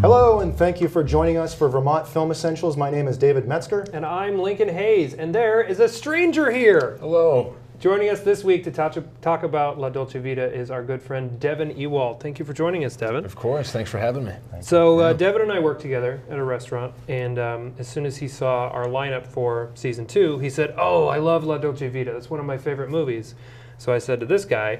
Hello, and thank you for joining us for Vermont Film Essentials. My name is David Metzger. And I'm Lincoln Hayes, and there is a stranger here. Hello. Joining us this week to talk about La Dolce Vita is our good friend Devon Ewalt. Thank you for joining us, Devon. Of course, thanks for having me. Devon and I worked together at a restaurant, and as soon as he saw our lineup for season 2, he said, "Oh, I love La Dolce Vita. That's one of my favorite movies." So I said to this guy,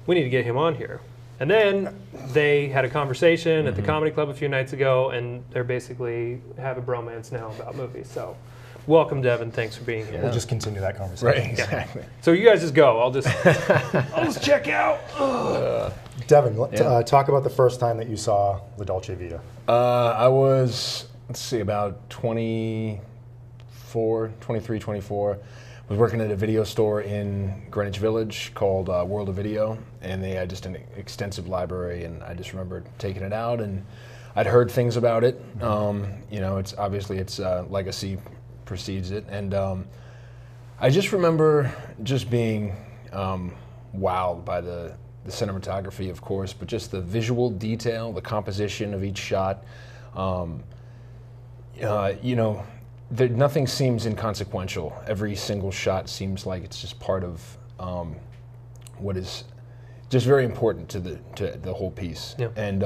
"We need to get him on here." And then they had a conversation at the comedy club a few nights ago, and they're basically have a bromance now about movies. So, welcome, Devon. Thanks for being here. We'll just continue that conversation. Right, exactly. So you guys just go. I'll just check out. Devon, talk about the first time that you saw La Dolce Vita. I was, about 23, 24. Was working at a video store in Greenwich Village called World of Video, and they had just an extensive library, and I just remember taking it out, and I'd heard things about it. It's obviously its legacy precedes it, and I just remember just being wowed by the cinematography, of course, but just the visual detail, the composition of each shot. Nothing seems inconsequential. Every single shot seems like it's just part of what is just very important to the whole piece. Yeah. And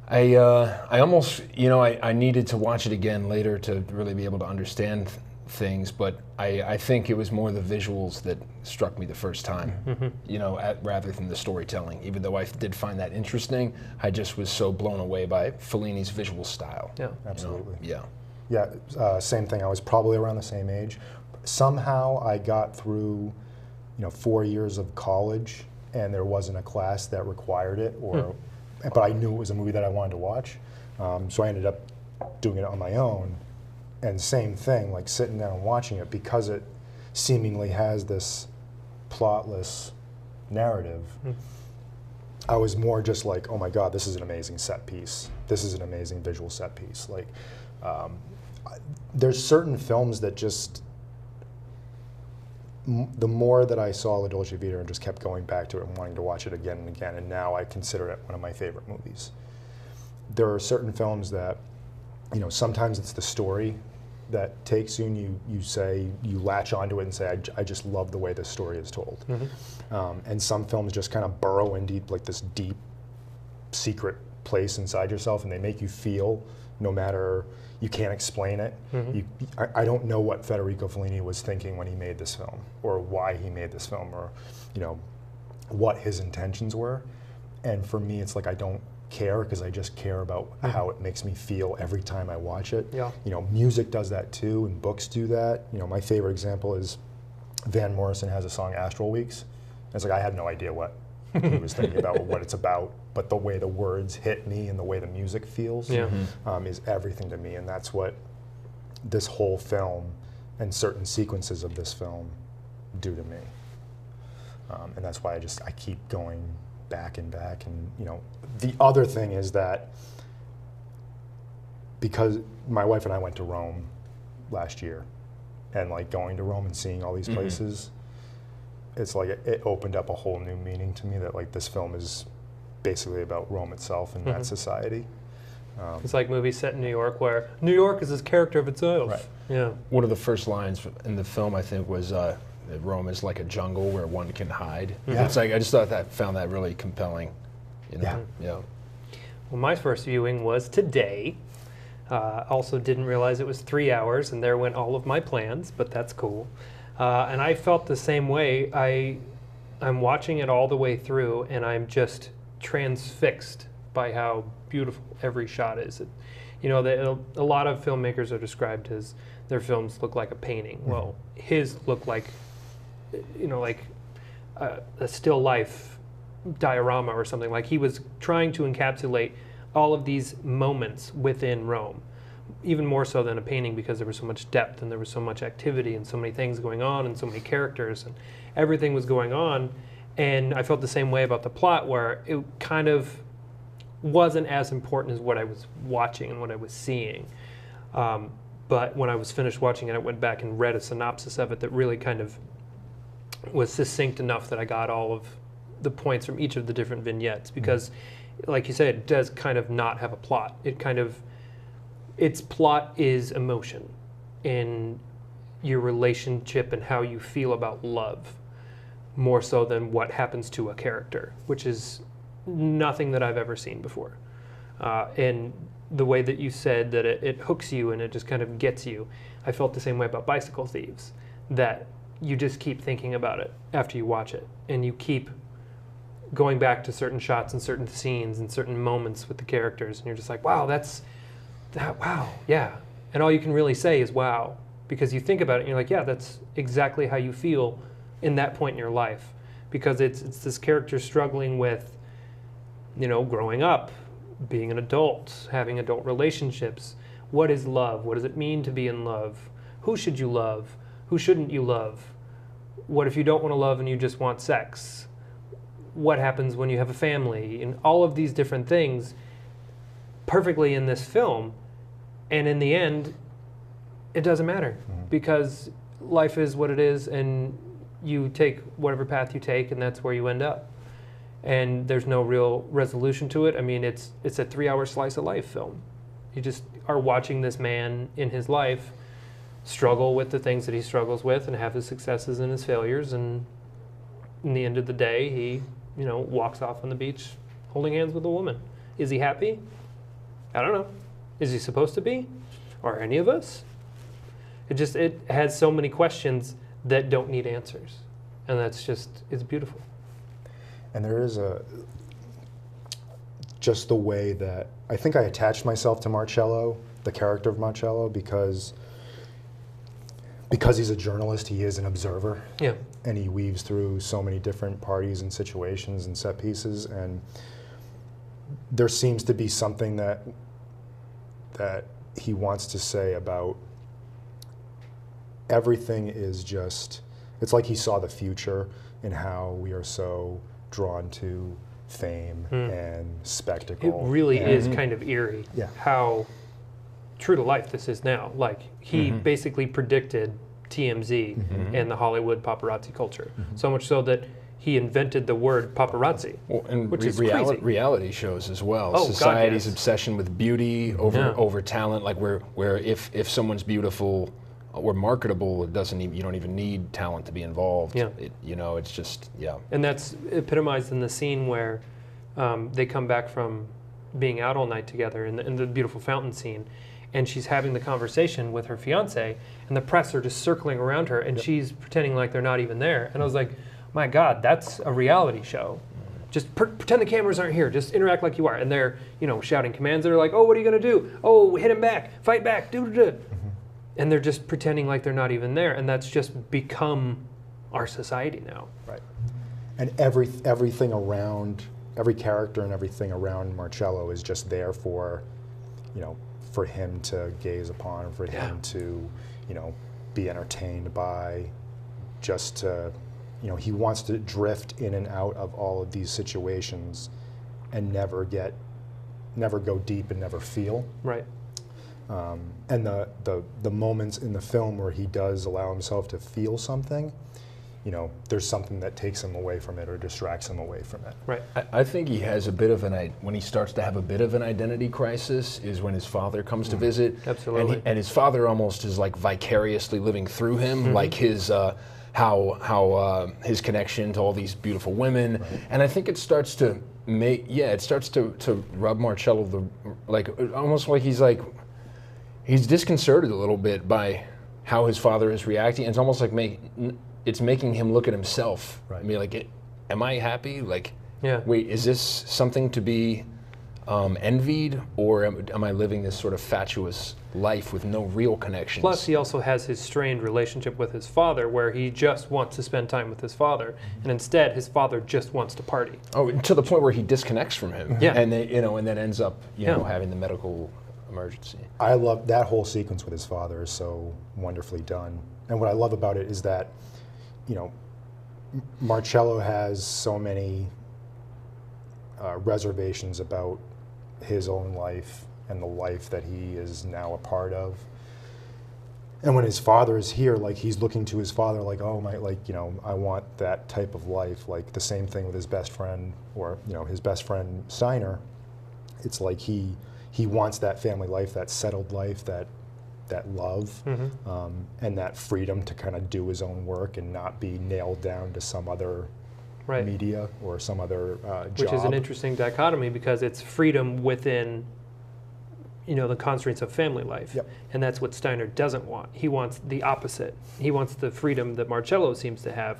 I almost, I needed to watch it again later to really be able to understand things, but I think it was more the visuals that struck me the first time, rather than the storytelling. Even though I did find that interesting, I just was so blown away by Fellini's visual style. Yeah, absolutely. Yeah, same thing. I was probably around the same age. Somehow I got through, 4 years of college, and there wasn't a class that required it, but I knew it was a movie that I wanted to watch. So I ended up doing it on my own. And same thing, like sitting down and watching it, because it seemingly has this plotless narrative. I was more just like, oh my God, this is an amazing set piece. This is an amazing visual set piece. Like, there's certain films that just, the more that I saw La Dolce Vita and just kept going back to it and wanting to watch it again and again, and now I consider it one of my favorite movies. There are certain films that, sometimes it's the story that takes you, and you latch onto it and say, I just love the way this story is told. And some films just kind of burrow in deep, like this deep secret place inside yourself, and they make you feel, no matter, you can't explain it. I don't know what Federico Fellini was thinking when he made this film, or why he made this film, or what his intentions were. And for me, it's like I don't care, because I just care about how it makes me feel every time I watch it. Yeah. Music does that too, and books do that. My favorite example is Van Morrison has a song, Astral Weeks. And it's like, I had no idea what he was thinking about, what it's about, but the way the words hit me and the way the music feels is everything to me, and that's what this whole film and certain sequences of this film do to me. And that's why I keep going back and back. And the other thing is that because my wife and I went to Rome last year, and like going to Rome and seeing all these places, it's like it opened up a whole new meaning to me, that like this film is basically about Rome itself and that society. It's like movies set in New York, where New York is this character of itself. Right. Yeah. one of the first lines in the film, I think, was that Rome is like a jungle where one can hide. Yeah. It's like, I just found that really compelling. Yeah. Well, my first viewing was today. Also didn't realize it was 3 hours, and there went all of my plans, but that's cool. And I felt the same way. I'm watching it all the way through, and I'm just transfixed by how beautiful every shot is. A lot of filmmakers are described as their films look like a painting. Well, his looked like, a still life diorama or something. Like he was trying to encapsulate all of these moments within Rome, even more so than a painting, because there was so much depth and there was so much activity and so many things going on and so many characters and everything was going on. And I felt the same way about the plot, where it kind of wasn't as important as what I was watching and what I was seeing. But when I was finished watching it, I went back and read a synopsis of it that really kind of was succinct enough that I got all of the points from each of the different vignettes, because like you said, it does kind of not have a plot. Its plot is emotion in your relationship and how you feel about love, more so than what happens to a character, which is nothing that I've ever seen before. And the way that you said that it hooks you and it just kind of gets you, I felt the same way about Bicycle Thieves, that you just keep thinking about it after you watch it, and you keep going back to certain shots and certain scenes and certain moments with the characters, and you're just like, wow, wow, yeah. And all you can really say is wow, because you think about it and you're like, yeah, that's exactly how you feel in that point in your life, because it's this character struggling with, growing up, being an adult, having adult relationships. What is love? What does it mean to be in love? Who should you love? Who shouldn't you love? What if you don't want to love and you just want sex? What happens when you have a family? And all of these different things perfectly in this film. And in the end, it doesn't matter, because life is what it is, and you take whatever path you take, and that's where you end up. And there's no real resolution to it. I mean, it's a 3-hour slice of life film. You just are watching this man in his life struggle with the things that he struggles with and have his successes and his failures. And in the end of the day, he, walks off on the beach holding hands with a woman. Is he happy? I don't know. Is he supposed to be? Or any of us? It has so many questions that don't need answers. And it's beautiful. And there is just the way that I think I attached myself to Marcello, the character of Marcello, because he's a journalist, he is an observer. Yeah. And he weaves through so many different parties and situations and set pieces, and there seems to be something that he wants to say about everything. Is just, it's like he saw the future in how we are so drawn to fame and spectacle. It really is kind of eerie how true to life this is now. Like, he basically predicted TMZ and the Hollywood paparazzi culture. So much so that he invented the word paparazzi, which is crazy. Reality shows as well. Oh, Society's God, yes. obsession with beauty over talent, like where if someone's beautiful or marketable, you don't even need talent to be involved. Yeah. It's just, And that's epitomized in the scene where they come back from being out all night together in the beautiful fountain scene, and she's having the conversation with her fiance, and the press are just circling around her, and she's pretending like they're not even there. And I was like, my God, that's a reality show. Just pretend the cameras aren't here. Just interact like you are. And they're, shouting commands. They're like, oh, what are you going to do? Oh, hit him back. Fight back. Do. And they're just pretending like they're not even there. And that's just become our society now. Right. And everything around, every character and everything around Marcello is just there for him to gaze upon, for him to, be entertained by, just to, he wants to drift in and out of all of these situations and never go deep and never feel. Right. And the moments in the film where he does allow himself to feel something, there's something that takes him away from it or distracts him away from it. Right. I think he has a bit of when he starts to have a bit of an identity crisis is when his father comes to visit. Absolutely. And his father almost is like vicariously living through him, like his how his connection to all these beautiful women. Right. And I think it starts to to rub Marcello almost like he's disconcerted a little bit by how his father is reacting. And it's almost like it's making him look at himself. Right. I mean, like, am I happy? Like, yeah. Wait, is this something to be envied, or am I living this sort of fatuous life with no real connections? Plus, he also has his strained relationship with his father, where he just wants to spend time with his father, and instead, his father just wants to party. Oh, to the point where he disconnects from him. Yeah. And then, and then ends up, having the medical emergency. I love that whole sequence with his father is so wonderfully done. And what I love about it is that, Marcello has so many reservations about his own life and the life that he is now a part of. And when his father is here, like he's looking to his father like, oh my, like, you know, I want that type of life. Like the same thing with his best friend, or, you know, his best friend Steiner. It's like he wants that family life, that settled life, that love, and that freedom to kind of do his own work and not be nailed down to some other media or some other job. Which is an interesting dichotomy, because it's freedom within, you know, the constraints of family life. Yep. And that's what Steiner doesn't want. He wants the opposite. He wants the freedom that Marcello seems to have,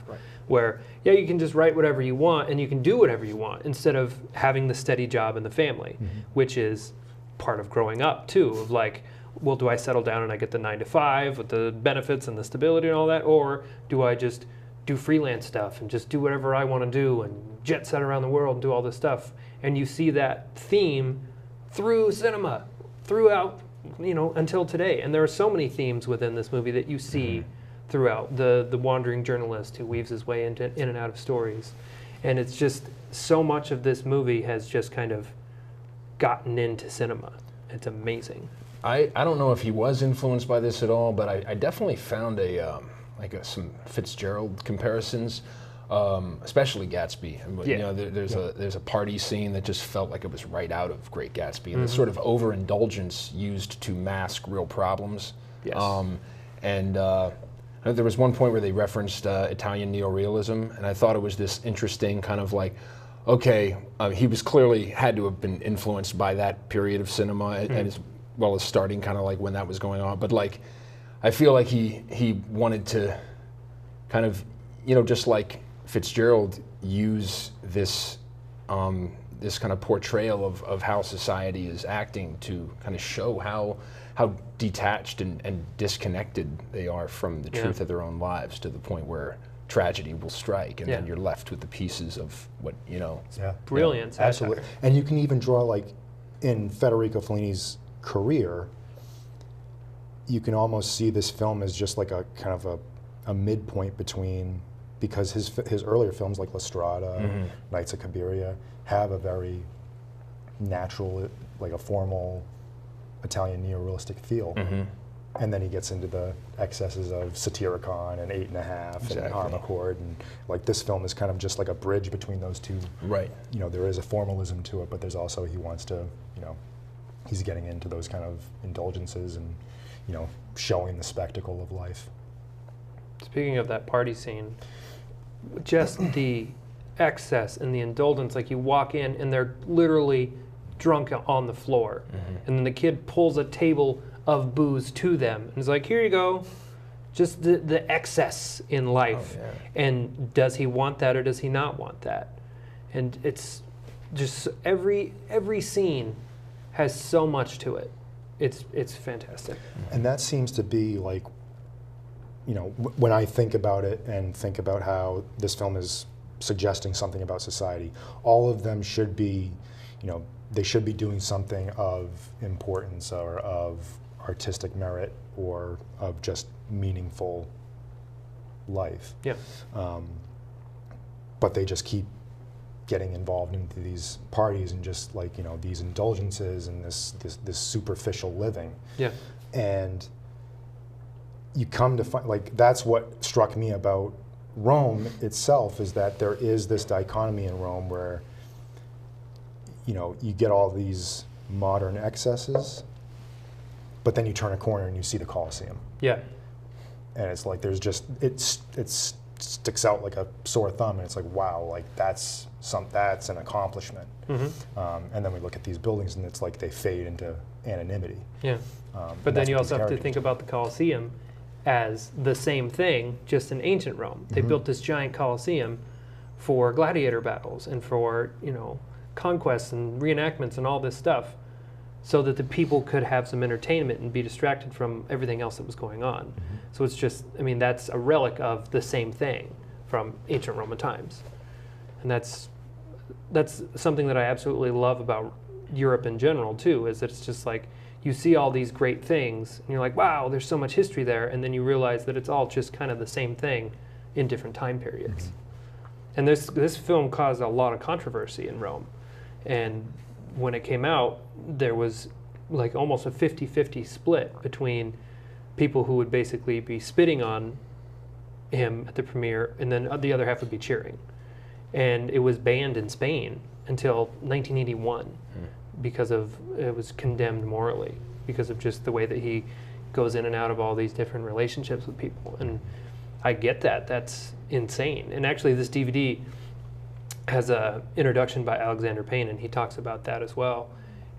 where, yeah, you can just write whatever you want and you can do whatever you want, instead of having the steady job in the family, which is part of growing up too, of like, well, do I settle down and I get the 9 to 5 with the benefits and the stability and all that, or do I just do freelance stuff and just do whatever I want to do and jet set around the world and do all this stuff? And you see that theme through cinema, throughout, you know, until today. And there are so many themes within this movie that you see throughout. The wandering journalist who weaves his way in and out of stories. And it's just, so much of this movie has just kind of gotten into cinema. It's amazing. I don't know if he was influenced by this at all, but I definitely found some Fitzgerald comparisons, especially Gatsby. And, you know, there's a party scene that just felt like it was right out of Great Gatsby, and this sort of overindulgence used to mask real problems. Yes. There was one point where they referenced Italian neorealism, and I thought it was this interesting kind of like, okay, he was clearly had to have been influenced by that period of cinema, and as well as starting kind of like when that was going on. But like, I feel like he wanted to kind of, you know, just like Fitzgerald, use this this kind of portrayal of how society is acting to kind of show how detached and disconnected they are from the truth of their own lives, to the point where tragedy will strike, and then you're left with the pieces of what, you know. Brilliant. Yeah, absolutely. And you can even draw, like, in Federico Fellini's career, you can almost see this film as just like a kind of a midpoint between, because his earlier films like La Strada, Nights of Cabiria, have a very natural, like a formal Italian neorealistic feel. And then he gets into the excesses of Satyricon and 8½, and Harmachord, and like this film is kind of just like a bridge between those two. Right. You know, there is a formalism to it, but there's also, he wants to, you know, he's getting into those kind of indulgences and, you know, showing the spectacle of life. Speaking of that party scene, just the excess and the indulgence, like you walk in and they're literally drunk on the floor, and then the kid pulls a table of booze to them and is like, here you go. Just the excess in life. And does he want that or does he not want that? And it's just every scene has so much to it. It's fantastic. And that seems to be like, you know, when I think about it and think about how this film is suggesting something about society, all of them should be, you know, they should be doing something of importance or of artistic merit or of just meaningful life. But they just keep getting involved into these parties and just like, you know, these indulgences and this superficial living. And you come to find, like, that's what struck me about Rome itself, is that there is this dichotomy in Rome where, you know, you get all these modern excesses, but then you turn a corner and you see the Colosseum. And it's like, there's just, it sticks out like a sore thumb, and it's like, wow, like that's an accomplishment. And then we look at these buildings and it's like they fade into anonymity. But then you also have to think about the Colosseum as the same thing, just in ancient Rome. They built this giant Colosseum for gladiator battles and for, you know, conquests and reenactments and all this stuff, so that the people could have some entertainment and be distracted from everything else that was going on. So it's just, I mean, that's a relic of the same thing from ancient Roman times. And that's something that I absolutely love about Europe in general too, is that it's just like, you see all these great things and you're like, wow, there's so much history there, and then you realize that it's all just kind of the same thing in different time periods. And this film caused a lot of controversy in Rome. And when it came out, there was like almost a 50-50 split between people who would basically be spitting on him at the premiere, and then the other half would be cheering. And it was banned in Spain until 1981 because of, it was condemned morally because of just the way that he goes in and out of all these different relationships with people. And I get that. That's insane. And actually this DVD has a introduction by Alexander Payne, and he talks about that as well.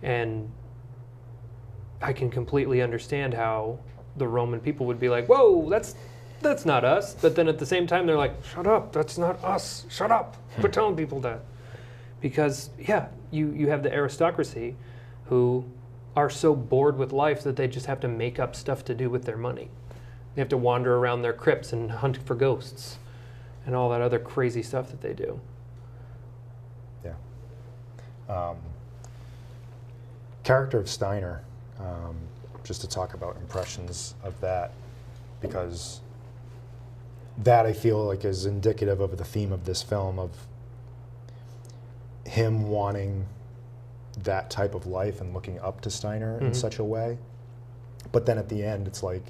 And I can completely understand how the Roman people would be like, whoa, that's not us. But then at the same time, they're like, shut up, that's not us. Shut up. Quit telling people that. Because, yeah, you have the aristocracy who are so bored with life that they just have to make up stuff to do with their money. They have to wander around their crypts and hunt for ghosts and all that other crazy stuff that they do. Yeah. Character of Steiner, just to talk about impressions of that, because that I feel like is indicative of the theme of this film, of him wanting that type of life and looking up to Steiner in such a way. But then at the end, it's like,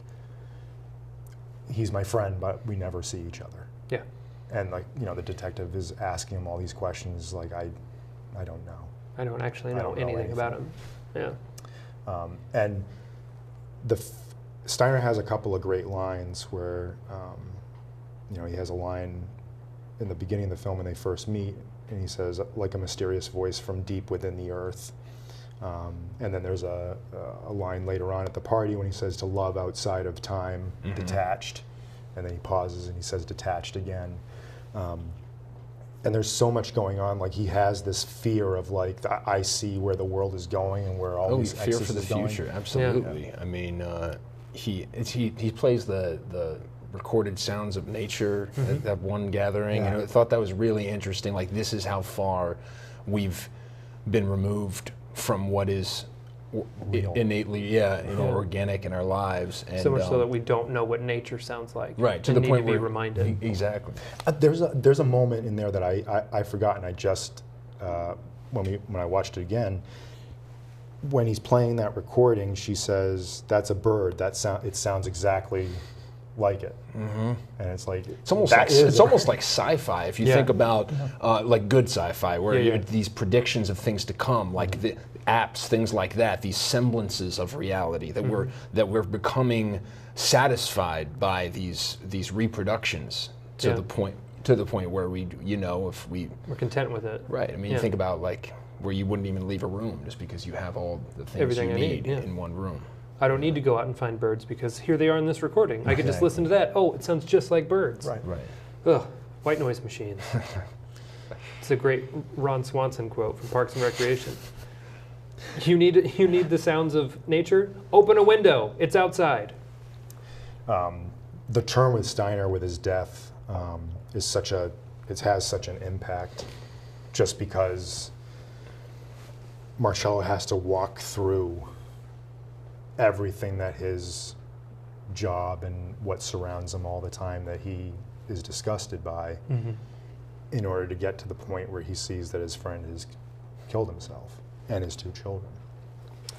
he's my friend, but we never see each other. Yeah. And like, you know, the detective is asking him all these questions, like, I don't know. I don't actually know anything about him. Yeah. And Steiner has a couple of great lines where, you know, he has a line in the beginning of the film when they first meet, and he says, like a mysterious voice from deep within the earth. And then there's a line later on at the party when he says, to love outside of time, detached. And then he pauses and he says, detached again. And there's so much going on. Like, he has this fear of, like, I see where the world is going and where all these fear for the future, absolutely. Yeah. I mean, he plays the recorded sounds of nature at that one gathering, and I thought that was really interesting. Like, this is how far we've been removed from what is innately, organic in our lives. And, so much so that we don't know what nature sounds like. Right, to the point where we need to be reminded. Exactly. There's a moment in there that I forgot, and I just when I watched it again, when he's playing that recording, she says, "That's a bird. It sounds exactly like it." And it's like, it's almost like sci-fi if you think about like good sci-fi, where you have these predictions of things to come, like the apps, things like that, these semblances of reality that we're becoming satisfied by these reproductions to the point where we, you know, if we're content with it. Right. I mean, you think about like where you wouldn't even leave a room just because you have all the things everything you need in one room. I don't need to go out and find birds because here they are in this recording. I can just listen to that. Oh, it sounds just like birds. Right. Ugh, white noise machines. It's a great Ron Swanson quote from Parks and Recreation. You need the sounds of nature? Open a window. It's outside. The turn with Steiner with his death it has such an impact, just because Marcello has to walk through everything that his job and what surrounds him all the time that he is disgusted by, in order to get to the point where he sees that his friend has killed himself and his two children.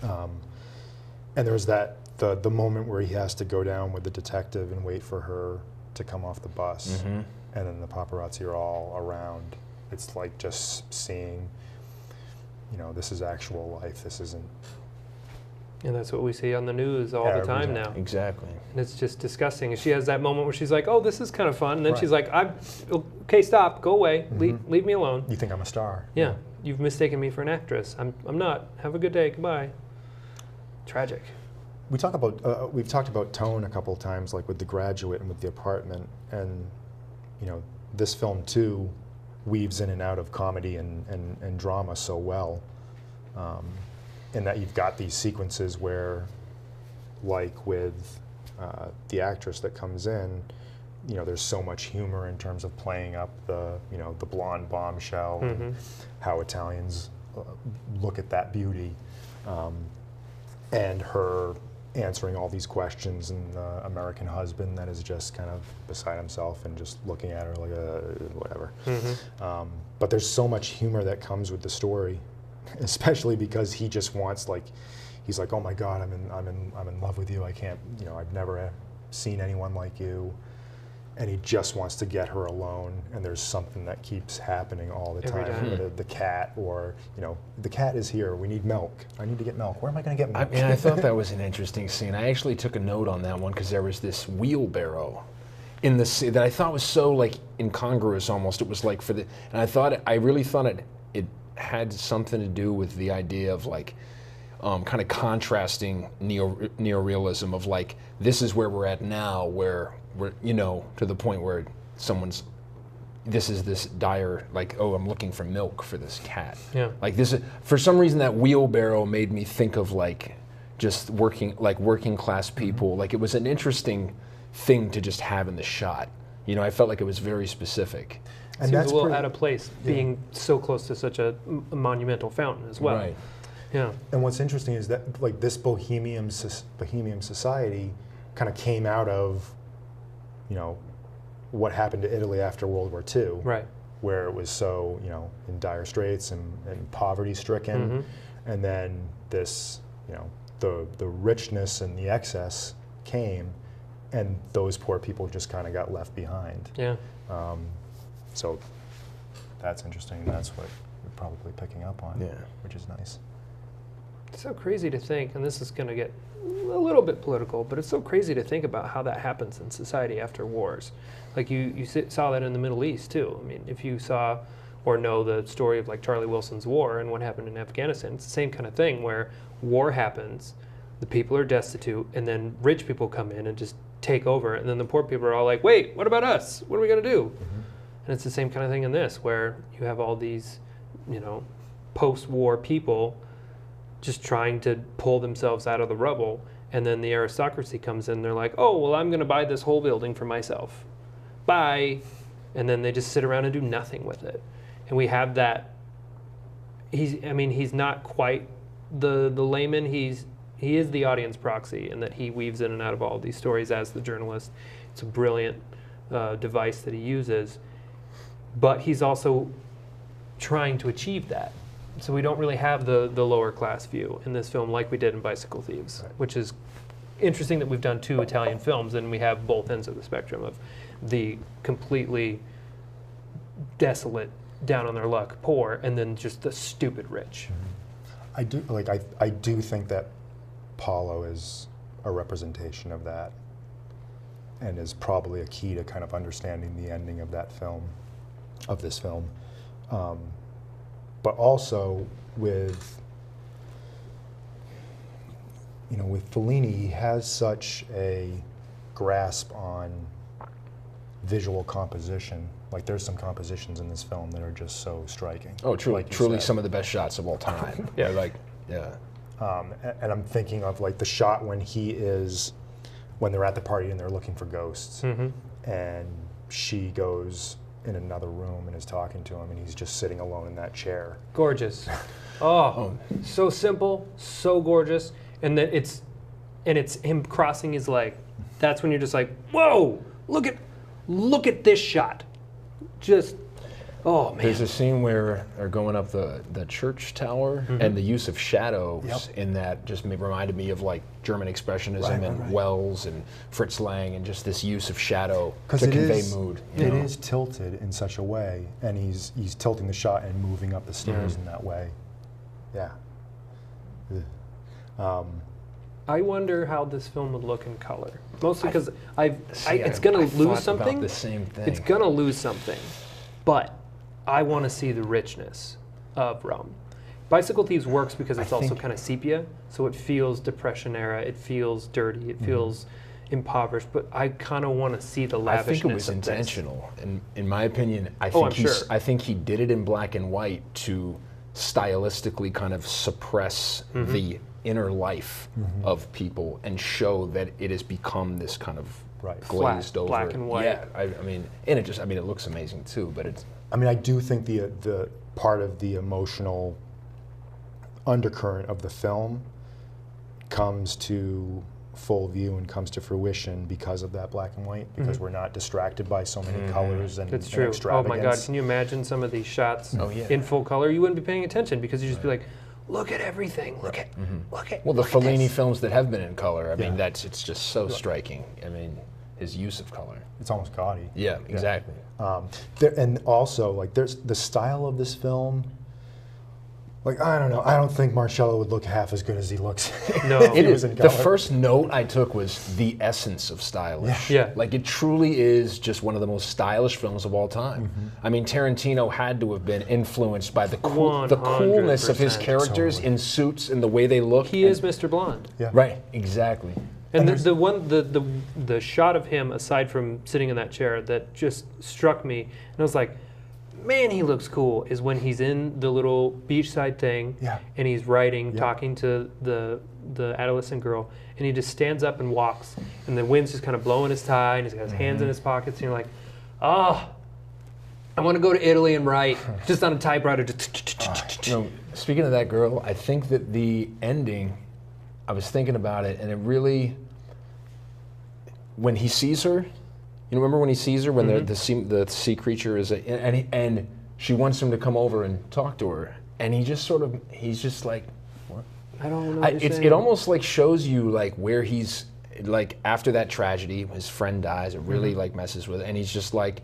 And there's the moment where he has to go down with the detective and wait for her to come off the bus, and then the paparazzi are all around. It's like just seeing, you know, this is actual life. This isn't. And that's what we see on the news all the time now. Exactly. And it's just disgusting. And she has that moment where she's like, oh, this is kind of fun. And then she's like, okay, stop, go away, leave me alone. You think I'm a star? Yeah, you've mistaken me for an actress. I'm not. Have a good day, goodbye. Tragic. We've talked about tone a couple of times, like with The Graduate and with The Apartment, and you know, this film too weaves in and out of comedy and drama so well. In that you've got these sequences where, like with the actress that comes in, you know, there's so much humor in terms of playing up the blonde bombshell, and how Italians look at that beauty, and her answering all these questions, and the American husband that is just kind of beside himself and just looking at her like whatever. But there's so much humor that comes with the story, especially because he just wants, like, he's like, oh my God, I'm in love with you. I can't, I've never seen anyone like you. And he just wants to get her alone, and there's something that keeps happening all the Every time. time. The cat, or, the cat is here, we need milk. I need to get milk. Where am I going to get milk? I thought that was an interesting scene. I actually took a note on that one because there was this wheelbarrow in the scene that I thought was so like incongruous almost. It was like and I really thought it had something to do with the idea of like kind of contrasting neorealism of like, this is where we're at now, where we're, to the point where this is this dire, like, oh, I'm looking for milk for this cat. Yeah. Like this is, for some reason that wheelbarrow made me think of like just working class people. Like it was an interesting thing to just have in the shot. I felt like it was very specific. And Seems that's a little pretty- out of place, being so close to such a monumental fountain as well. Right. Yeah. And what's interesting is that, like, this bohemian society kind of came out of, what happened to Italy after World War II, Right. where it was so, in dire straits and poverty-stricken, Mm-hmm. and then this, the richness and the excess came, and those poor people just kind of got left behind. Yeah. So that's interesting. That's what we're probably picking up on, Yeah. which is nice. It's so crazy to think, and this is going to get a little bit political, but it's so crazy to think about how that happens in society after wars. Like saw that in the Middle East too. I mean, if you saw or know the story of like Charlie Wilson's war and what happened in Afghanistan, it's the same kind of thing where war happens, the people are destitute, and then rich people come in and just take over, and then the poor people are all like, wait, what about us? What are we going to do? Mm-hmm. And it's the same kind of thing in this, where you have all these, post-war people just trying to pull themselves out of the rubble, and then the aristocracy comes in, they're like, oh, well, I'm going to buy this whole building for myself. Bye. And then they just sit around and do nothing with it. And we have that. He's not quite the layman. He is the audience proxy, in that he weaves in and out of all these stories as the journalist. It's a brilliant device that he uses. But he's also trying to achieve that. So we don't really have the lower class view in this film like we did in Bicycle Thieves, Right. which is interesting that we've done two Italian films and we have both ends of the spectrum of the completely desolate, down on their luck, poor, and then just the stupid rich. I do think that Paulo is a representation of that, and is probably a key to kind of understanding the ending of this film. But also with Fellini, he has such a grasp on visual composition. Like, there's some compositions in this film that are just so striking. Oh, truly, like you truly said. some of the best shots of all time. Yeah. Yeah. And I'm thinking of like the shot when they're at the party and they're looking for ghosts, and she goes in another room and is talking to him, and he's just sitting alone in that chair. Gorgeous. Oh, so simple, so gorgeous. And then it's him crossing his leg. That's when you're just like, whoa, look at this shot. Just, oh man. There's a scene where they're going up the church tower, and the use of shadows in that just reminded me of like German Expressionism and Wells and Fritz Lang, and just this use of shadow to convey mood. It is tilted in such a way, and he's tilting the shot and moving up the stairs in that way. Yeah. I wonder how this film would look in color. Mostly because it's I going to lose thought something. about the same thing. It's going to lose something. But I want to see the richness of Rome. Bicycle Thieves works because it's also kind of sepia, so it feels Depression era, it feels dirty, it feels impoverished, but I kind of want to see the lavishness I think it was of this. intentional. In my opinion, I think he did it in black and white to stylistically kind of suppress the inner life of people and show that it has become this kind of glazed over black and white. Yeah, I mean, and it looks amazing too. But it's. I mean, I do think the part of the emotional undercurrent of the film comes to full view and comes to fruition because of that black and white, because we're not distracted by so many colors and, That's and true. Oh extravagance. my God, can you imagine some of these shots Oh, yeah. in full color? You wouldn't be paying attention because you'd just be like, look at everything, look at, Well, the look at Fellini this. films that have been in color, I mean, Yeah. it's just so striking. I mean, his use of color. It's almost gaudy. Yeah, exactly. And also, like, there's the style of this film. Like, I don't know. I don't think Marcello would look half as good as he looks. No. if he It was is. in The color. first note I took was the essence of stylish. Yeah. Like, it truly is just one of the most stylish films of all time. I mean, Tarantino had to have been influenced by the coolness of his 100%. characters Totally. in suits and the way they look. He is Mr. Blonde. Yeah. Right, exactly. And And the shot of him, aside from sitting in that chair, that just struck me, and I was like, man, he looks cool, is when he's in the little beachside thing, Yeah. and he's writing, Yeah. talking to the adolescent girl, and he just stands up and walks, and the wind's just kind of blowing his tie, and he's got his hands in his pockets, and you're like, ah, I want to go to Italy and write, just on a typewriter. You know, speaking of that girl, I think that the ending, I was thinking about it, and it really, when he sees her, you remember when he sees her, when the sea creature is, and she wants him to come over and talk to her, and he just sort of, he's just like, what? I don't know what you're It saying. almost like shows you like where he's, like after that tragedy, his friend dies, it really like messes with it, and he's just like,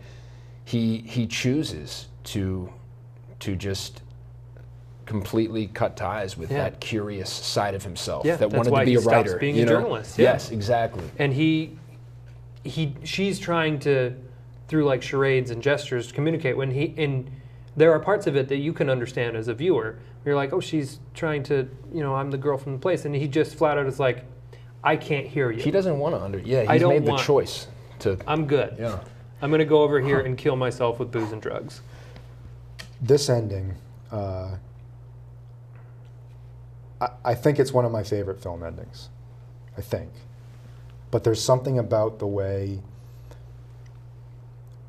he chooses to just completely cut ties with Yeah. that curious side of himself Yeah, that that's wanted why to be he a stops writer. being you a know? journalist, yeah. Yes, exactly. And she's trying to, through like charades and gestures, communicate. And there are parts of it that you can understand as a viewer. You're like, oh, she's trying to, I'm the girl from the place, and he just flat out is like, I can't hear you. He doesn't want to I he's don't made the want- choice to. I'm good. Yeah. I'm gonna go over here and kill myself with booze and drugs. This ending, I think it's one of my favorite film endings. I think. But there's something about the way.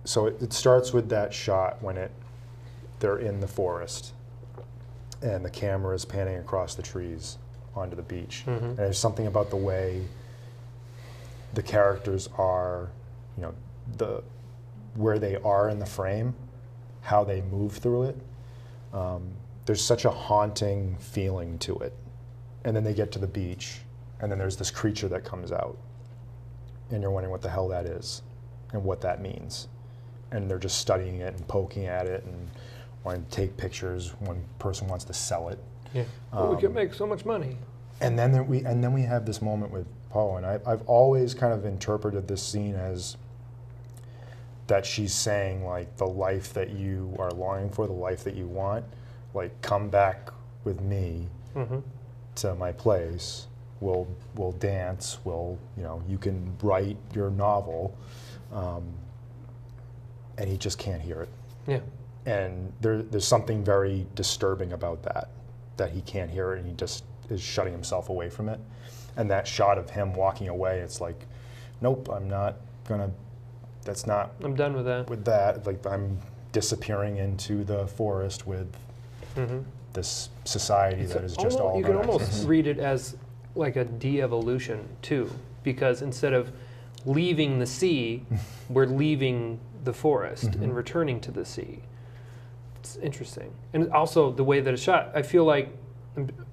So it starts with that shot when they're in the forest, and the camera is panning across the trees onto the beach. And there's something about the way the characters are, where they are in the frame, how they move through it. There's such a haunting feeling to it. And then they get to the beach, and then there's this creature that comes out, and you're wondering what the hell that is and what that means. And they're just studying it and poking at it and wanting to take pictures. One person wants to sell it. Yeah. We could make so much money. And then we have this moment with Poe, and I've always kind of interpreted this scene as that she's saying, like, the life that you are longing for, the life that you want, like, come back with me to my place. We'll dance. You can write your novel, and he just can't hear it. Yeah. And there's something very disturbing about that he can't hear it, and he just is shutting himself away from it. And that shot of him walking away, it's like, nope, I'm not gonna. That's not I'm done with that. with that. Like, I'm disappearing into the forest with this society that is just all You can about almost access. read it as like a de-evolution too, because instead of leaving the sea, we're leaving the forest and returning to the sea. It's interesting. And also the way that it's shot, I feel like,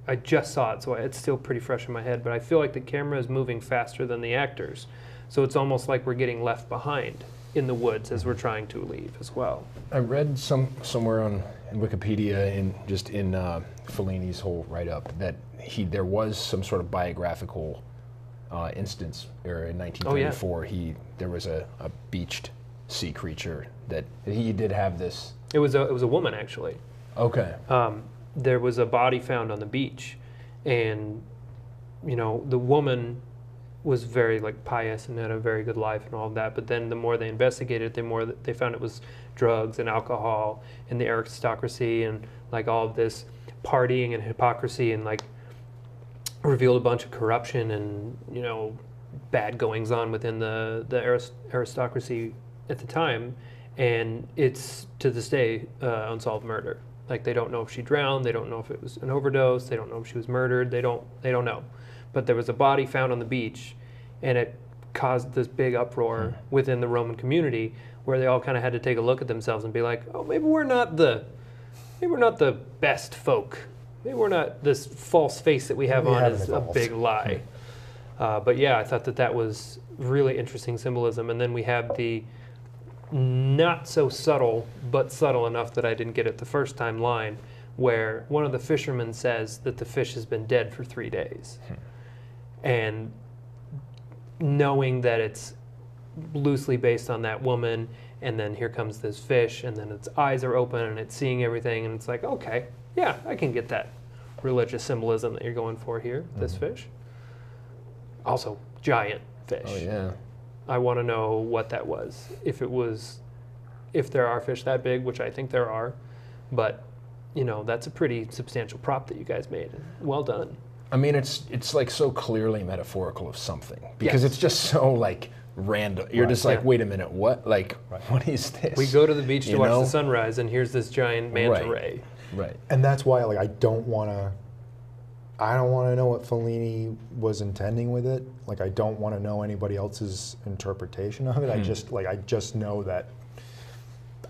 I just saw it, so it's still pretty fresh in my head, but I feel like the camera is moving faster than the actors. So it's almost like we're getting left behind in the woods as we're trying to leave as well. I read somewhere in Wikipedia, in Fellini's whole write-up, that there was some sort of biographical instance where in 1934 there was a beached sea creature that he did have this. It was a woman, actually. Okay. There was a body found on the beach, and the woman was very like pious and had a very good life and all of that. But then the more they investigated, the more they found it was drugs and alcohol and the aristocracy and like all of this partying and hypocrisy, and like revealed a bunch of corruption and bad goings on within the aristocracy at the time. And it's to this day unsolved murder. Like, they don't know if she drowned, they don't know if it was an overdose, they don't know if she was murdered, they don't know. But there was a body found on the beach, and it caused this big uproar within the Roman community, where they all kind of had to take a look at themselves and be like, oh, maybe we're not the best folk. Maybe we're not, this false face that we have on is a big lie. But yeah, I thought that was really interesting symbolism. And then we have the not so subtle, but subtle enough that I didn't get it the first time line, where one of the fishermen says that the fish has been dead for 3 days. And knowing that it's loosely based on that woman, and then here comes this fish, and then its eyes are open and it's seeing everything, and it's like, okay, yeah, I can get that religious symbolism that you're going for here, this fish. Also, giant fish. Oh yeah. I want to know what that was. If there are fish that big, which I think there are, but you know, that's a pretty substantial prop that you guys made. Well done. I mean, it's like so clearly metaphorical of something, because it's just so like random. You're just like, wait a minute, what? Like, what is this? We go to the beach to watch the sunrise, and here's this giant manta ray. Right. And that's why, like, I don't want to know what Fellini was intending with it. Like, I don't want to know anybody else's interpretation of it. I just know that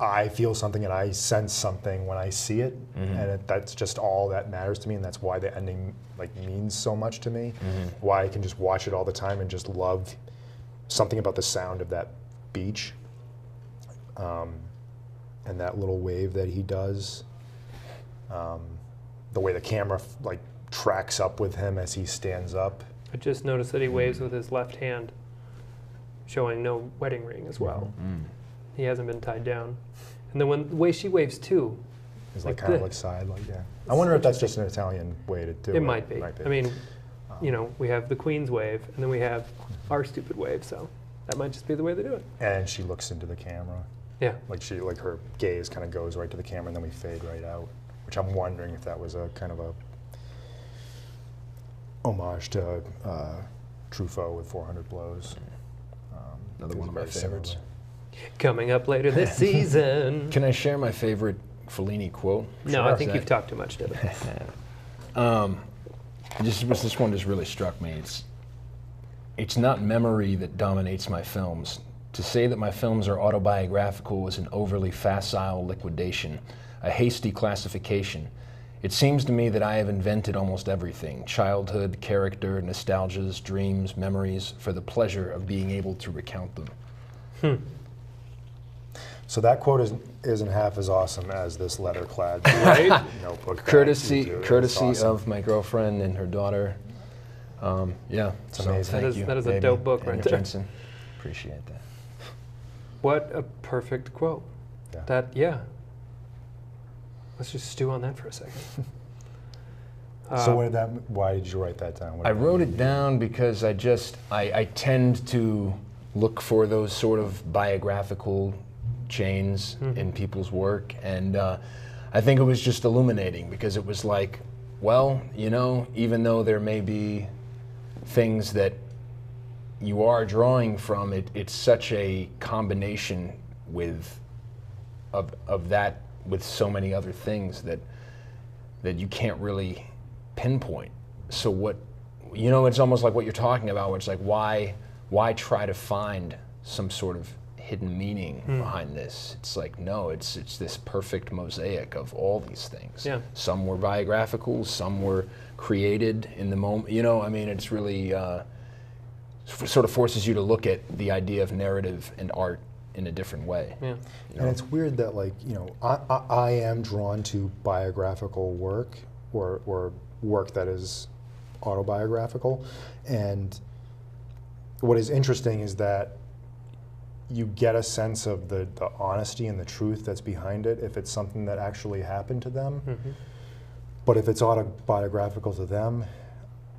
I feel something and I sense something when I see it, and that's just all that matters to me, and that's why the ending like means so much to me. Why I can just watch it all the time and just love something about the sound of that beach, and that little wave that he does. The way the camera like tracks up with him as he stands up. I just noticed that he waves with his left hand, showing no wedding ring as well. He hasn't been tied down. And then the way she waves too. Is like kind of like side, like, yeah. I wonder if that's just an Italian way to do it. It might be. I mean, you know, we have the Queen's wave, and then we have our stupid wave, so that might just be the way they do it. And she looks into the camera. Yeah. Like her gaze kind of goes right to the camera, and then we fade right out. Which I'm wondering if that was a kind of a homage to Truffaut with 400 Blows. Another one of my favorites. Coming up later this season. Can I share my favorite Fellini quote? No, I think you've talked too much, Devon. This one just really struck me. It's not memory that dominates my films. To say that my films are autobiographical is an overly facile liquidation, a hasty classification. It seems to me that I have invented almost everything: childhood, character, nostalgias, dreams, memories, for the pleasure of being able to recount them. So that quote isn't half as awesome as this leather-clad notebook. Courtesy awesome. Of my girlfriend and her daughter. Yeah, it's amazing. That is a dope book right there. Jensen. Appreciate that. What a perfect quote. Yeah. Let's just stew on that for a second. So why did you write that down? I wrote it down because I tend to look for those sort of biographical chains in people's work, and I think it was just illuminating, because it was like, well, you know, even though there may be things that you are drawing from, it's such a combination of that with so many other things that you can't really pinpoint. So what, you know, it's almost like what you're talking about, where it's like, why try to find some sort of hidden meaning behind this? It's like, no, it's this perfect mosaic of all these things. Yeah. Some were biographical, some were created in the moment. You know, I mean, it's really sort of forces you to look at the idea of narrative and art in a different way. Yeah. You know? And it's weird that, like, you know, I am drawn to biographical work or work that is autobiographical, and what is interesting is that you get a sense of the honesty and the truth that's behind it if it's something that actually happened to them. But if it's autobiographical to them,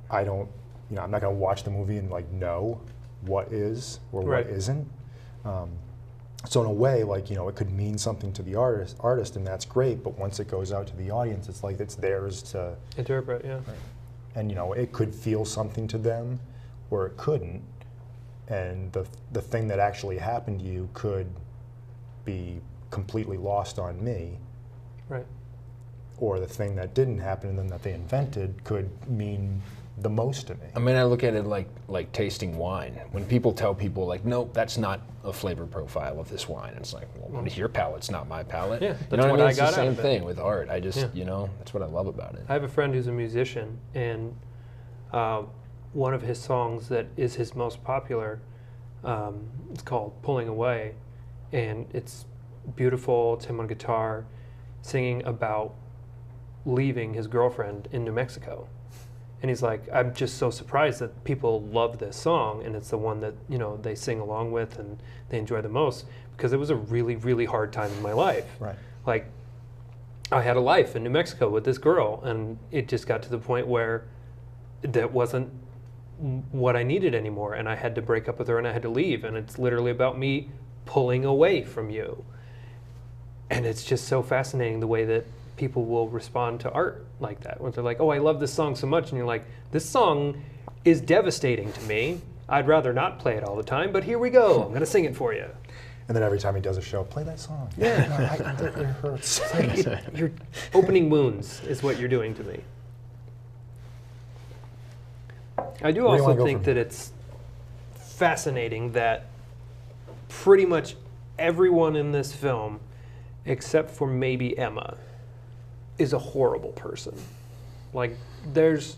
I'm not going to watch the movie and like know what is or what isn't. So in a way, like, you know, it could mean something to the artist, and that's great. But once it goes out to the audience, it's like it's theirs to interpret. Yeah. And you know, it could feel something to them, or it couldn't. And the thing that actually happened to you could be completely lost on me. Right. Or the thing that didn't happen and then that they invented could mean the most to me. I mean, I look at it like tasting wine. When people tell people like, nope, that's not a flavor profile of this wine, it's like, well, your palate's not my palate. Yeah, you know what what I mean? I It's got the out same of it. thing with art. I just, Yeah. that's what I love about it. I have a friend who's a musician, and one of his songs that is his most popular, it's called Pulling Away, and it's beautiful. It's him on guitar singing about leaving his girlfriend in New Mexico. And he's like, I'm just so surprised that people love this song, and it's the one that, they sing along with and they enjoy the most, because it was a really, really hard time in my life. Right. Like, I had a life in New Mexico with this girl, and it just got to the point where that wasn't what I needed anymore, and I had to break up with her and I had to leave, and it's literally about me pulling away from you. And it's just so fascinating the way that people will respond to art like that, when they're like, oh, I love this song so much, and you're like, this song is devastating to me. I'd rather not play it all the time, but here we go. I'm going to sing it for you. And then every time he does a show, play that song. Yeah. No, it hurts. You're opening wounds is what you're doing to me. I do Where do you wanna also go think from that here? it's fascinating that pretty much everyone in this film, except for maybe Emma, is a horrible person. Like, there's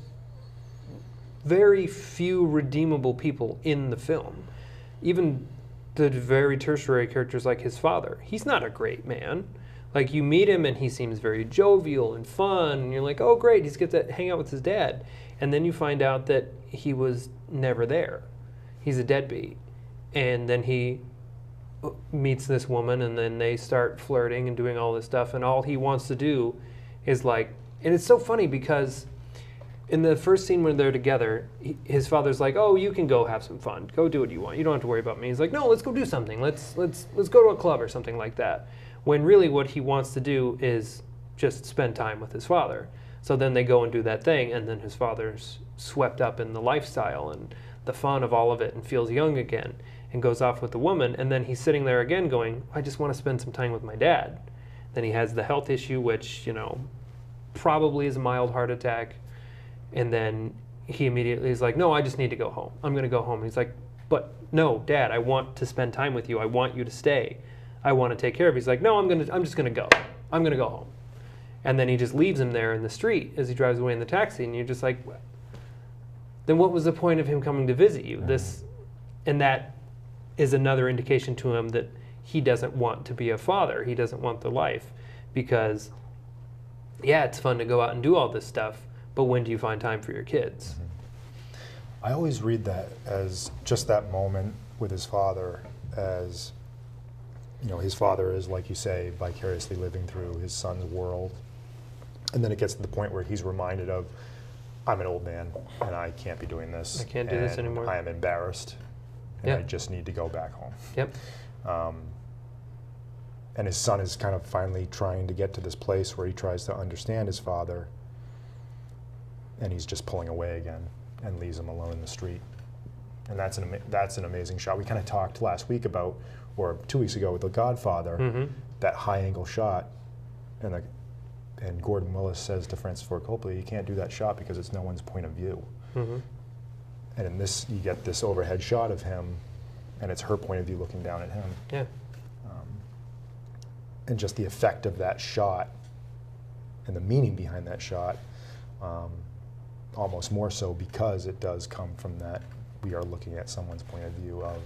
very few redeemable people in the film. Even the very tertiary characters like his father. He's not a great man. Like, you meet him and he seems very jovial and fun, and you're like, oh great, he's get to hang out with his dad. And then you find out that he was never there. He's a deadbeat. And then he meets this woman, and then they start flirting and doing all this stuff, and all he wants to do is like, and it's so funny because in the first scene when they're together, his father's like, oh, you can go have some fun. Go do what you want. You don't have to worry about me. He's like, no, let's go do something. Let's go to a club or something like that. When really what he wants to do is just spend time with his father. So then they go and do that thing, and then his father's swept up in the lifestyle and the fun of all of it and feels young again and goes off with the woman, and then he's sitting there again going, I just want to spend some time with my dad. Then he has the health issue, which, probably is a mild heart attack. And then he immediately is like, no, I just need to go home. I'm going to go home. And he's like, but no, Dad, I want to spend time with you. I want you to stay. I want to take care of you. He's like, no, I'm just going to go. I'm going to go home. And then he just leaves him there in the street as he drives away in the taxi. And you're just like, then what was the point of him coming to visit you? And that is another indication to him that he doesn't want to be a father. He doesn't want the life, because, yeah, it's fun to go out and do all this stuff, but when do you find time for your kids? I always read that as just that moment with his father, as, his father is, like you say, vicariously living through his son's world. And then it gets to the point where he's reminded of, I'm an old man and I can't be doing this. I can't do this and anymore. I am embarrassed and Yeah. I just need to go back home. Yep. And his son is kind of finally trying to get to this place where he tries to understand his father, and he's just pulling away again and leaves him alone in the street. And that's an amazing shot. We kind of talked last week about, or 2 weeks ago with The Godfather, that high angle shot, and Gordon Willis says to Francis Ford Coppola, you can't do that shot because it's no one's point of view. And in this, you get this overhead shot of him, and it's her point of view looking down at him. Yeah. And just the effect of that shot and the meaning behind that shot, almost more so because it does come from that we are looking at someone's point of view of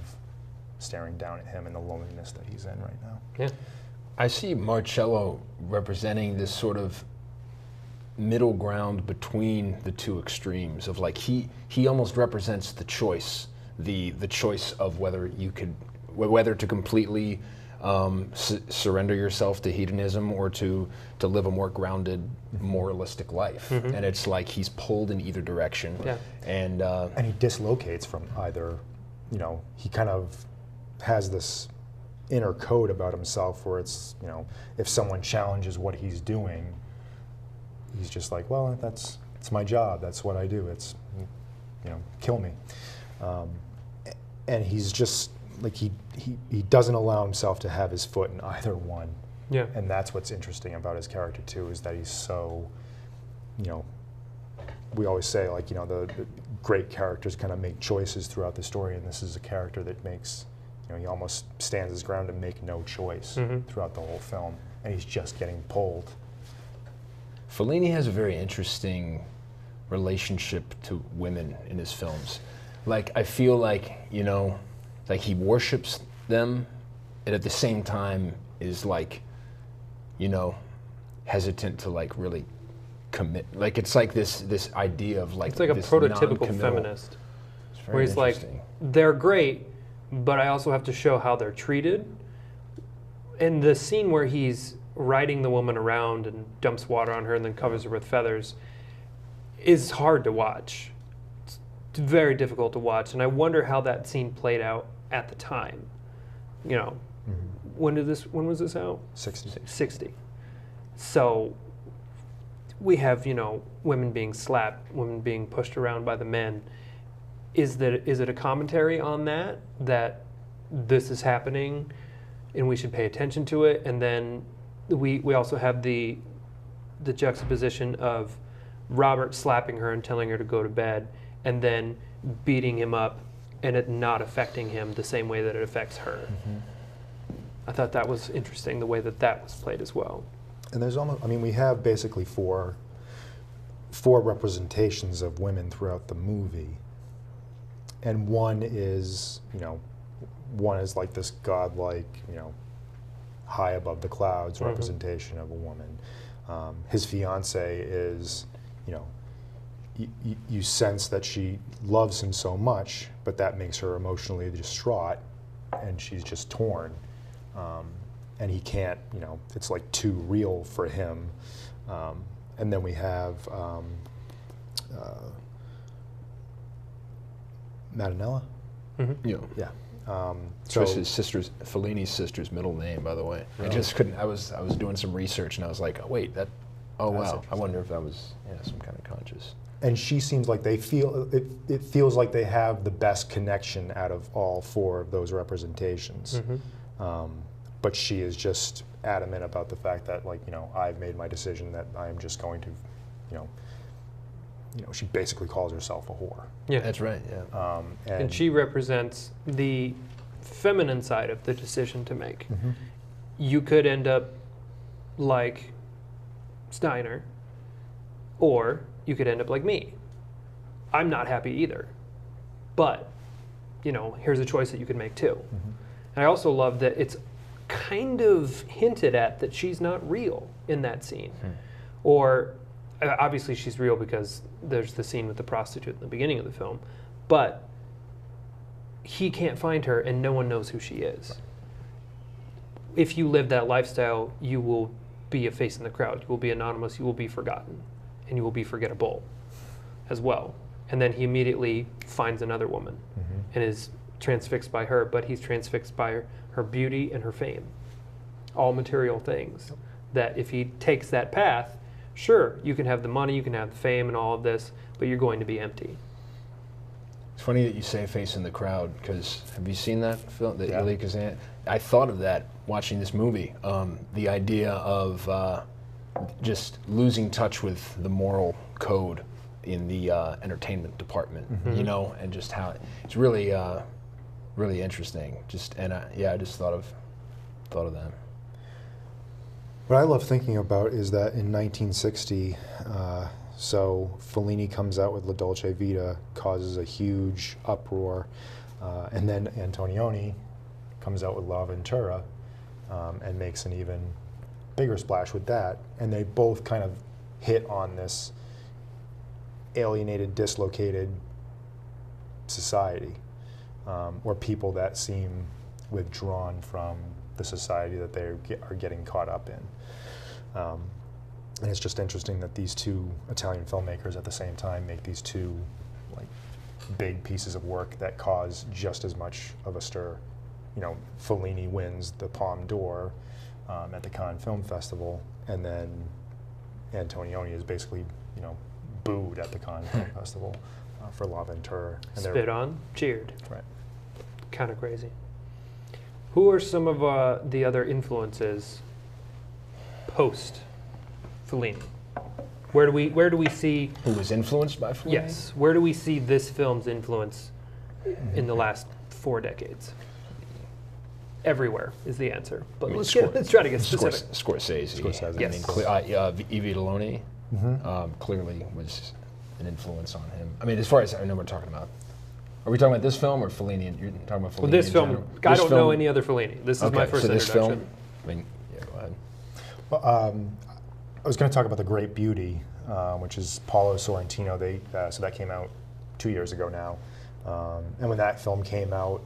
staring down at him and the loneliness that he's in right now. Yeah. I see Marcello representing this sort of middle ground between the two extremes of, like, he almost represents the choice, the choice of whether to completely surrender yourself to hedonism or to live a more grounded, moralistic life. And it's like he's pulled in either direction. Yeah. And he dislocates from either, he kind of has this inner code about himself where it's, if someone challenges what he's doing, he's just like, well, it's my job, that's what I do, it's, kill me. And he's just, like, he doesn't allow himself to have his foot in either one. Yeah. And that's what's interesting about his character too, is that he's so, we always say, like, the great characters kind of make choices throughout the story, and this is a character that makes, he almost stands his ground to make no choice throughout the whole film, and he's just getting pulled. Fellini has a very interesting relationship to women in his films. Like, I feel like, like he worships them, and at the same time is like, hesitant to like really commit. Like, it's like this idea of like, it's like a prototypical feminist, where he's like, they're great, but I also have to show how they're treated. And the scene where he's riding the woman around and dumps water on her and then covers her with feathers is hard to watch. It's very difficult to watch, and I wonder how that scene played out at the time. When was this out? 60. So we have, women being slapped, women being pushed around by the men. Is it a commentary on that this is happening and we should pay attention to it? And then we also have the juxtaposition of Robert slapping her and telling her to go to bed, and then beating him up and it not affecting him the same way that it affects her. I thought that was interesting, the way that was played as well. And there's we have basically four representations of women throughout the movie. And one is like this godlike, high above the clouds representation of a woman. His fiance is, you sense that she loves him so much, but that makes her emotionally distraught, and she's just torn. And he can't, it's like too real for him. And then we have Madanella? Yeah. So his sister's, Fellini's sister's middle name, by the way. I just couldn't, I was doing some research and I was like, oh wait, wow. I wonder if that was some kind of conscious. And she seems like it feels like they have the best connection out of all four of those representations. But she is just adamant about the fact that, like, I've made my decision that I'm just going to, she basically calls herself a whore. Yeah, that's right. Yeah. And she represents the feminine side of the decision to make. You could end up like Steiner, or you could end up like me. I'm not happy either, but here's a choice that you could make too. And I also love that it's kind of hinted at that she's not real in that scene. Or obviously she's real because there's the scene with the prostitute in the beginning of the film, but he can't find her and no one knows who she is. If you live that lifestyle, you will be a face in the crowd. You will be anonymous, you will be forgotten, and you will be forgettable as well. And then he immediately finds another woman and is transfixed by her, but he's transfixed by her beauty and her fame. All material things that if he takes that path, sure, you can have the money, you can have the fame and all of this, but you're going to be empty. It's funny that you say face in the crowd, because have you seen that film, the Yeah. Elie Kazan? I thought of that watching this movie, the idea of just losing touch with the moral code in the entertainment department, and just how it's really really interesting. I just thought of that. What I love thinking about is that in 1960, so Fellini comes out with La Dolce Vita, causes a huge uproar, and then Antonioni comes out with La Ventura and makes an even bigger splash with that. And they both kind of hit on this alienated, dislocated society, or people that seem withdrawn from the society that they are getting caught up in. And it's just interesting that these two Italian filmmakers at the same time make these two big pieces of work that cause just as much of a stir. Fellini wins the Palme d'Or at the Cannes Film Festival, and then Antonioni is basically, booed at the Cannes Film Festival for La Ventura. And Spit on, cheered. Right. Kind of crazy. Who are some of the other influences post Fellini? Where do we see? Who was influenced by Fellini? Yes. Where do we see this film's influence in the last 4 decades? Everywhere is the answer. But let's try to get specific. Scorsese. Yes. I mean, Vita clearly was an influence on him. I mean, as far as I know, we're talking about. Are we talking about this film or Fellini? You're talking about Fellini. Well, this in film. general? I don't know any other Fellini. This is my first so this introduction. film. I mean, yeah, go ahead. Well, I was going to talk about The Great Beauty, which is Paulo Sorrentino. So that came out 2 years ago now. And when that film came out,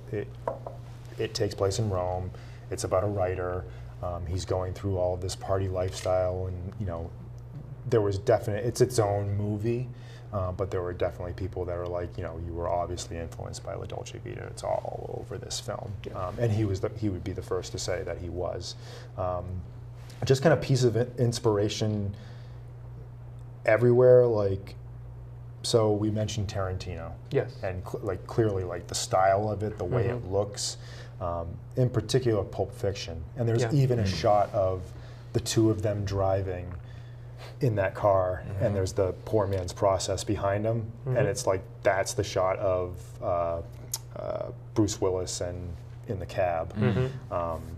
it takes place in Rome. It's about a writer. He's going through all of this party lifestyle, and there was it's its own movie, but there were definitely people that were like, you were obviously influenced by La Dolce Vita. It's all over this film, and he would be the first to say that he was. Just kind of piece of inspiration everywhere, like. So we mentioned Tarantino. Yes. And clearly, like the style of it, the way it looks, in particular Pulp Fiction. And there's even a shot of the two of them driving in that car, and there's the poor man's process behind them, and it's like that's the shot of Bruce Willis and in the cab.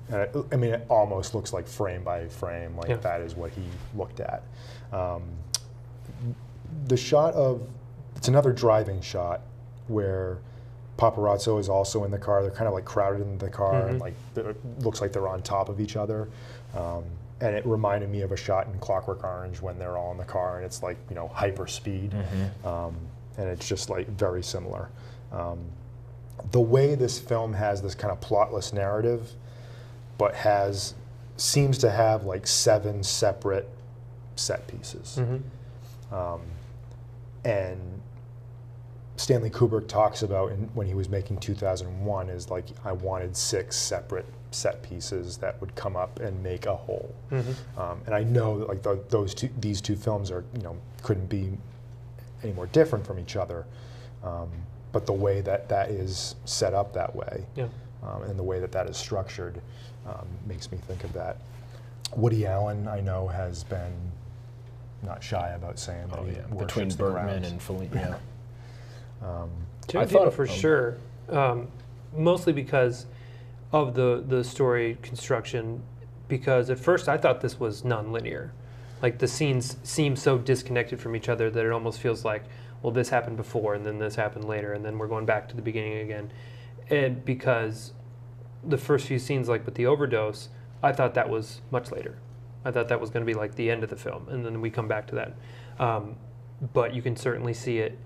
And it almost looks like frame by frame, like that is what he looked at. The shot of, it's another driving shot where Paparazzo is also in the car. They're kind of like crowded in the car, and like it looks like they're on top of each other. And it reminded me of a shot in Clockwork Orange when they're all in the car and it's like, hyper speed. And it's just like very similar. The way this film has this kind of plotless narrative, but seems to have like 7 separate set pieces. And Stanley Kubrick talks about when he was making 2001 is like, I wanted 6 separate set pieces that would come up and make a whole. And I know that like these two films are, couldn't be any more different from each other. But the way that is set up that way, and the way that is structured, makes me think of that. Woody Allen, I know, has been not shy about saying that he worships between the Bergman crowds. and Fellini. I thought for sure, mostly because of the story construction. Because at first I thought this was non-linear, like the scenes seem so disconnected from each other that it almost feels like, well, this happened before and then this happened later and then we're going back to the beginning again. And because the first few scenes, like with the overdose, I thought that was much later. I thought that was going to be like the end of the film, and then we come back to that. But you can certainly see it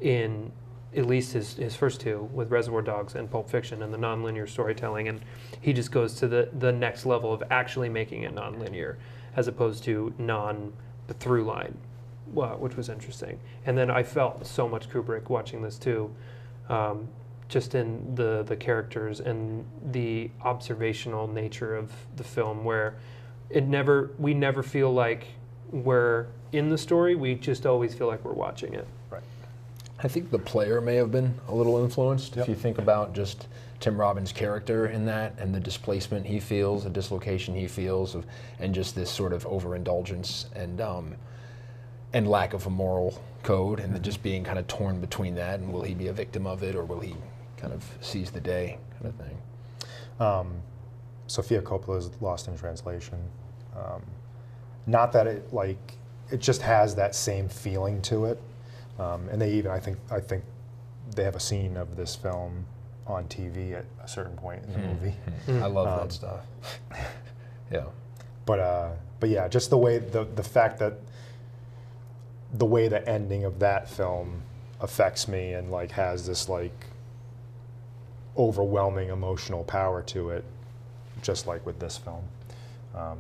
in at least his first two, with Reservoir Dogs and Pulp Fiction, and the nonlinear storytelling. And he just goes to the next level of actually making it nonlinear, as opposed to non-through line, which was interesting. And then I felt so much Kubrick watching this too, just in the characters and the observational nature of the film, where we never feel like we're in the story. We just always feel like we're watching it. Right. I think the player may have been a little influenced. If you think about just Tim Robbins' character in that, and the displacement he feels, the dislocation he feels, and just this sort of overindulgence and lack of a moral code, and just being kind of torn between that, and will he be a victim of it, or will he kind of seize the day, kind of thing. Sofia Coppola's Lost in Translation. Not that it just has that same feeling to it, and they even I think they have a scene of this film on TV at a certain point in the movie. I love that stuff. Yeah, but yeah, just the way the fact that the way the ending of that film affects me and like has this like overwhelming emotional power to it, just like with this film.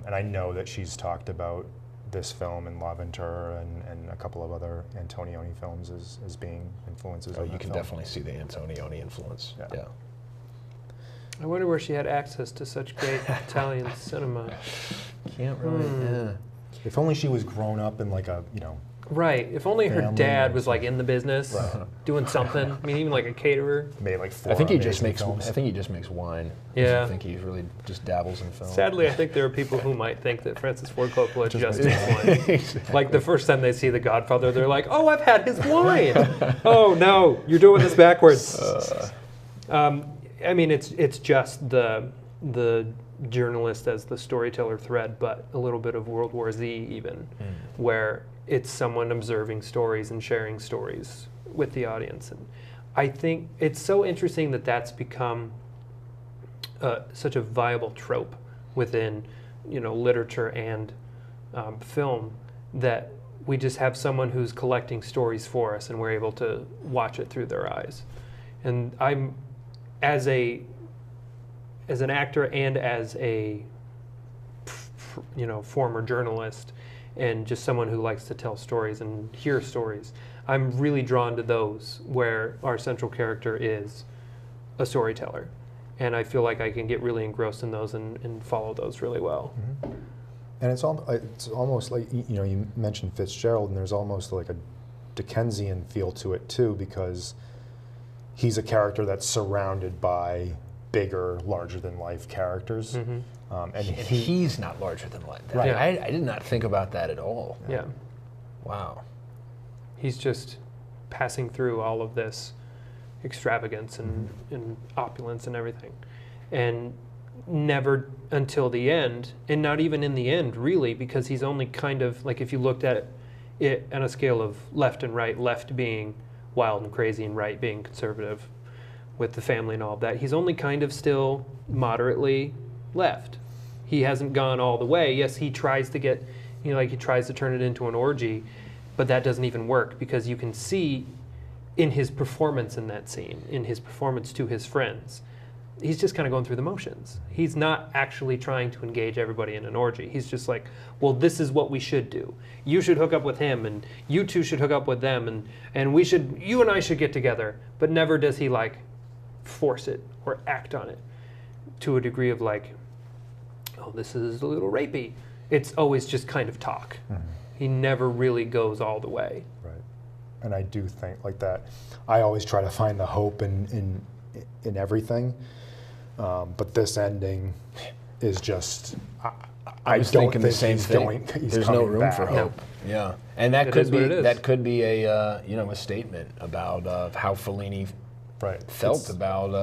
And I know that she's talked about this film and La Ventura and a couple of other Antonioni films as being influences. Oh, on you that can film. definitely see the Antonioni influence. Yeah. I wonder where she had access to such great Italian cinema. Can't really. If only she was grown up in like a Right. If only her family dad and was like in the business, doing something. I mean, even like a caterer. Made like 4 I think he just amazing makes. films. I think he just makes wine. Yeah. I think he really just dabbles in film. Sadly, I think there are people who might think that Francis Ford Coppola just makes makes wine. Exactly. Like the first time they see The Godfather, they're like, "Oh, I've had his wine." Oh no, you're doing this backwards. I mean, it's just the journalist as the storyteller thread, but a little bit of World War Z even, where it's someone observing stories and sharing stories with the audience. And I think it's so interesting that that's become such a viable trope within, literature and film, that we just have someone who's collecting stories for us and we're able to watch it through their eyes. And I'm, as an actor and as a former journalist and just someone who likes to tell stories and hear stories, I'm really drawn to those where our central character is a storyteller. And I feel like I can get really engrossed in those and follow those really well. Mm-hmm. And it's almost like, you mentioned Fitzgerald, and there's almost like a Dickensian feel to it too, because he's a character that's surrounded by bigger, larger-than-life characters. Mm-hmm. And he's not larger than life. Right. I did not think about that at all. Yeah. Wow. He's just passing through all of this extravagance and opulence and everything. And never until the end, and not even in the end, really, because he's only kind of, like if you looked at it on a scale of left and right, left being wild and crazy and right being conservative with the family and all of that, he's only kind of still moderately left. He hasn't gone all the way. Yes, he tries to get, he tries to turn it into an orgy, but that doesn't even work, because you can see in his performance in that scene, in his performance to his friends, he's just kind of going through the motions. He's not actually trying to engage everybody in an orgy. He's just like, well, this is what we should do. You should hook up with him, and you two should hook up with them, and you and I should get together. But never does he like force it or act on it to a degree of like, oh, this is a little rapey. It's always just kind of talk. Mm-hmm. He never really goes all the way. Right. And I do think like that. I always try to find the hope in everything. But this ending is just, I was don't thinking think the same he's thing. There's no room for hope. No. Yeah, and that It is what it is. that could be a a statement about how Fellini felt about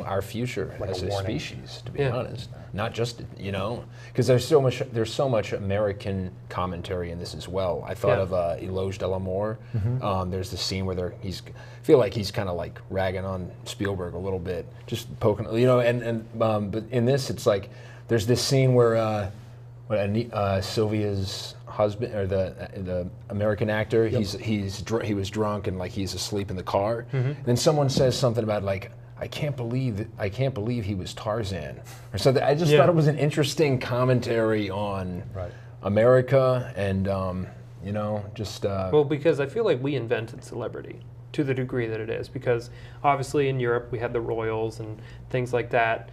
our future like as a warning. species. To be honest, not just because there's so much American commentary in this as well. I thought of Eloge de l'Amour. Mm-hmm. There's the scene where I feel like he's kind of like ragging on Spielberg a little bit, just poking, but in this it's like there's this scene where Sylvia's husband, or the American actor, he was drunk and like he's asleep in the car. Mm-hmm. And then someone says something about like, I can't believe he was Tarzan or something. I just thought it was an interesting commentary on America and well, because I feel like we invented celebrity to the degree that it is, because obviously in Europe we had the royals and things like that,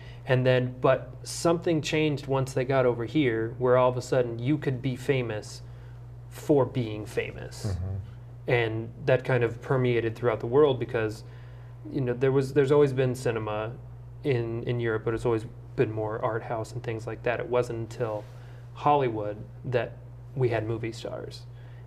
but something changed once they got over here, where all of a sudden you could be famous for being famous. Mm-hmm. And that kind of permeated throughout the world, because there's always been cinema in Europe, but it's always been more art house and things like that. It wasn't until Hollywood that we had movie stars.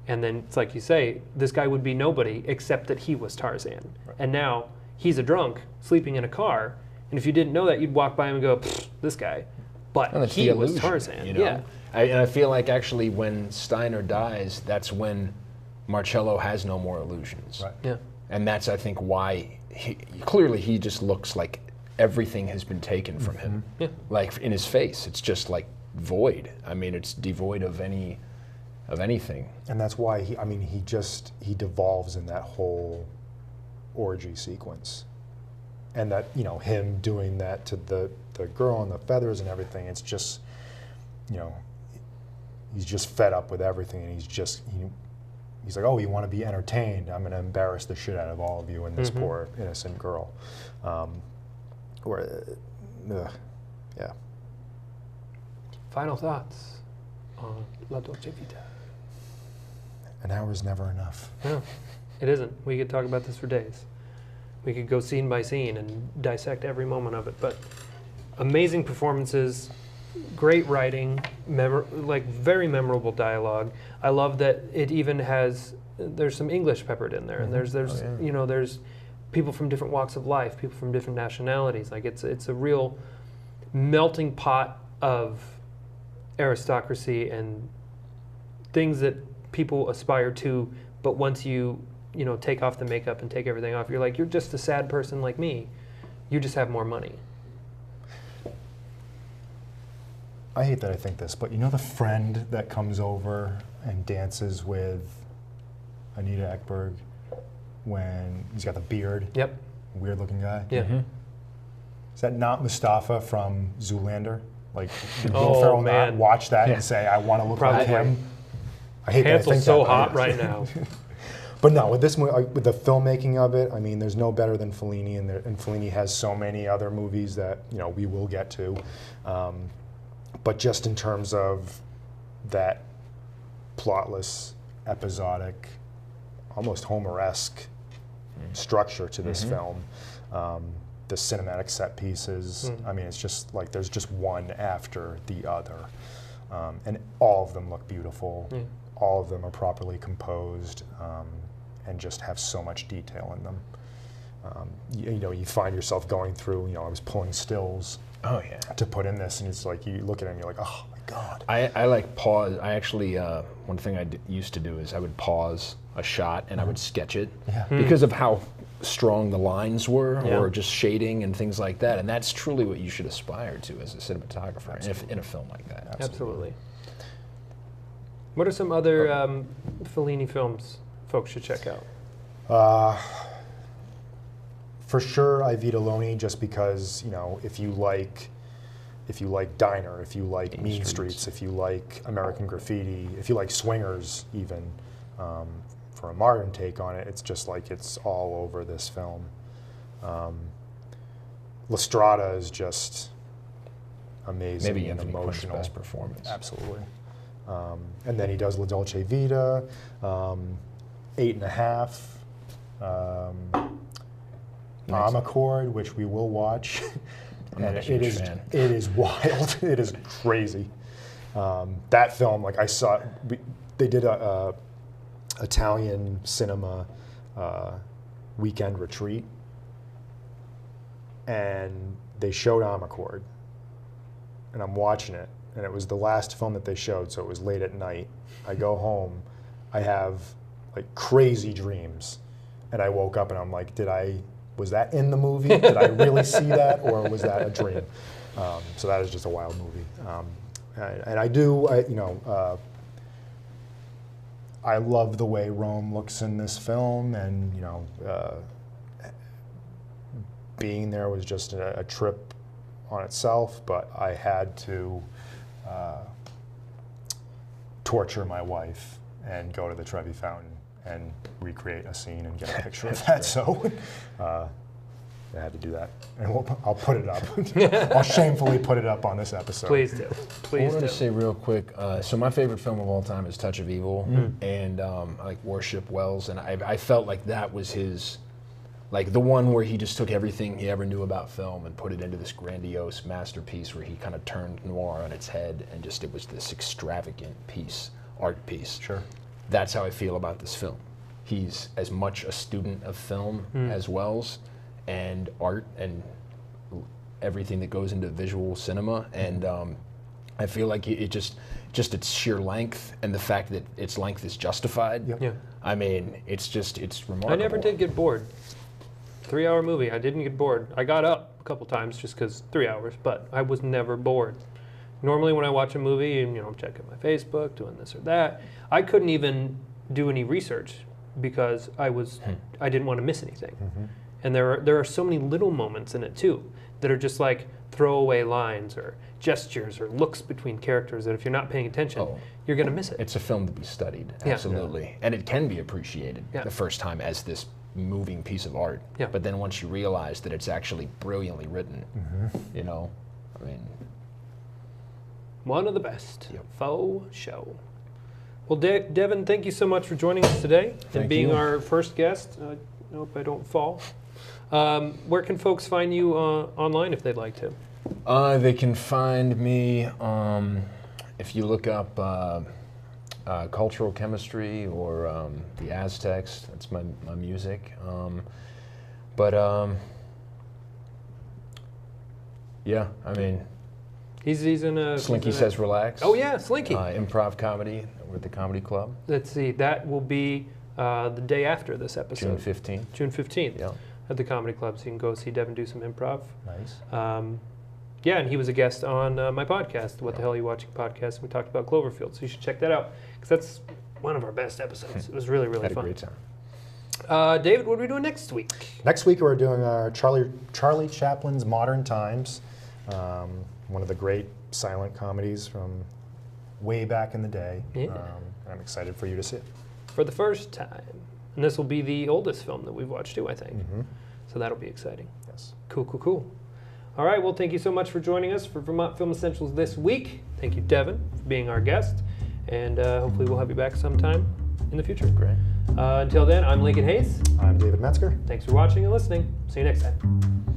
And then it's like you say, this guy would be nobody except that he was Tarzan. Right. And now he's a drunk sleeping in a car. And if you didn't know that, you'd walk by him and go, this guy. But he was Tarzan. Yeah. And I feel like actually when Steiner dies, that's when Marcello has no more illusions. Right. Yeah. And that's, I think, why he just looks like everything has been taken from him. Yeah. Like in his face, it's just like void. I mean, it's devoid of anything. And that's why he devolves in that whole orgy sequence. And that, him doing that to the girl and the feathers and everything, it's just, he's just fed up with everything, and he's like, oh, you want to be entertained? I'm going to embarrass the shit out of all of you and this poor innocent girl. Yeah. Final thoughts on La Dolce Vita. An hour is never enough. No, it isn't. We could talk about this for days. We could go scene by scene and dissect every moment of it. But amazing performances, great writing, very memorable dialogue. I love that it even there's some English peppered in there, and there's people from different walks of life, people from different nationalities. Like it's a real melting pot of aristocracy and things that people aspire to, but once you take off the makeup and take everything off, you're like, you're just a sad person like me. You just have more money. I hate that I think this, but you know the friend that comes over and dances with Anita Ekberg when he's got the beard? Yep. Weird looking guy? Yeah. Mm-hmm. Is that not Mustafa from Zoolander? Like, did Will Ferrell not watch that and say, I want to look like him? I hate that I think so that. hot right now. But no, with this movie, with the filmmaking of it, I mean, there's no better than Fellini, and Fellini has so many other movies that we will get to. But just in terms of that plotless, episodic, almost Homer-esque structure to this film, the cinematic set pieces, I mean, it's just like there's just one after the other. And all of them look beautiful. All of them are properly composed and just have so much detail in them. You find yourself going through, I was pulling stills to put in this, and it's like you look at it and you're like, oh my God. I like pause. I actually, one thing I used to do is I would pause a shot and I would sketch it because of how strong the lines were or just shading and things like that. And that's truly what you should aspire to as a cinematographer in a film like that. Absolutely. What are some other Fellini films folks should check out? For sure, I Vita Loni, just because if you like Diner, if you like Mean Streets, if you like American Graffiti, if you like Swingers, even for a modern take on it, it's just like it's all over this film. La Strada is just amazing. Maybe and Anthony Quinn's emotional. best performance. Absolutely. And then he does La Dolce Vita, 8.5. Omnicord, which we will watch, and it is wild. It is crazy. That film, like I saw, they did a Italian cinema weekend retreat, and they showed Omnicord, and I'm watching it, and it was the last film that they showed, so it was late at night. I go home, I have like crazy dreams, and I woke up and I'm like, was that in the movie? Did I really see that, or was that a dream? So that is just a wild movie. And I love the way Rome looks in this film, and being there was just a trip on itself. But I had to torture my wife and go to the Trevi Fountain and recreate a scene and get a picture of that. So I had to do that, and I'll put it up. I'll shamefully put it up on this episode. Please do. I wanted to say real quick, so my favorite film of all time is Touch of Evil, and I like Worship Wells, and I felt like that was his, like the one where he just took everything he ever knew about film and put it into this grandiose masterpiece where he kind of turned noir on its head, and just it was this extravagant art piece. Sure. That's how I feel about this film. He's as much a student of film as Wells, and art and everything that goes into visual cinema, and I feel like it just its sheer length and the fact that its length is justified. Yep. Yeah. I mean, it's remarkable. I never did get bored. 3-hour movie, I didn't get bored. I got up a couple times just because 3 hours, but I was never bored. Normally when I watch a movie and I'm checking my Facebook, doing this or that, I couldn't even do any research because I didn't want to miss anything. And there are so many little moments in it too that are just like throwaway lines or gestures or looks between characters that if you're not paying attention, you're going to miss it. It's a film to be studied, absolutely. And it can be appreciated the first time as this moving piece of art. Yeah. But then once you realize that it's actually brilliantly written, I mean... One of the best. Yep. Faux show. Well, Devon, thank you so much for joining us today and Thank being you. our first guest. I hope I don't fall. Where can folks find you online if they'd like to? They can find me if you look up cultural chemistry or the Aztecs. That's my music. Yeah, I mean, He's in a... Slinky he's in a- Says Relax. Oh, yeah, Slinky. Improv comedy with the Comedy Club, Let's see. That will be the day after this June episode. 15th. June 15th. Yeah. At the Comedy Club, so you can go see Devon do some improv. Nice. Yeah, and he was a guest on my podcast, What the Hell Are You Watching podcast, and we talked about Cloverfield, so you should check that out, because that's one of our best episodes. It was really, really Had a fun. great time. David, what are we doing next week? Next week we're doing our Charlie Chaplin's Modern Times, one of the great silent comedies from way back in the day. Yeah. And I'm excited for you to see it. For the first time. And this will be the oldest film that we've watched too, I think. Mm-hmm. So that'll be exciting. Yes. Cool. All right, well, thank you so much for joining us for Vermont Film Essentials this week. Thank you, Devon, for being our guest. And hopefully we'll have you back sometime in the future. Great. Until then, I'm Lincoln Hayes. I'm David Metzger. Thanks for watching and listening. See you next time.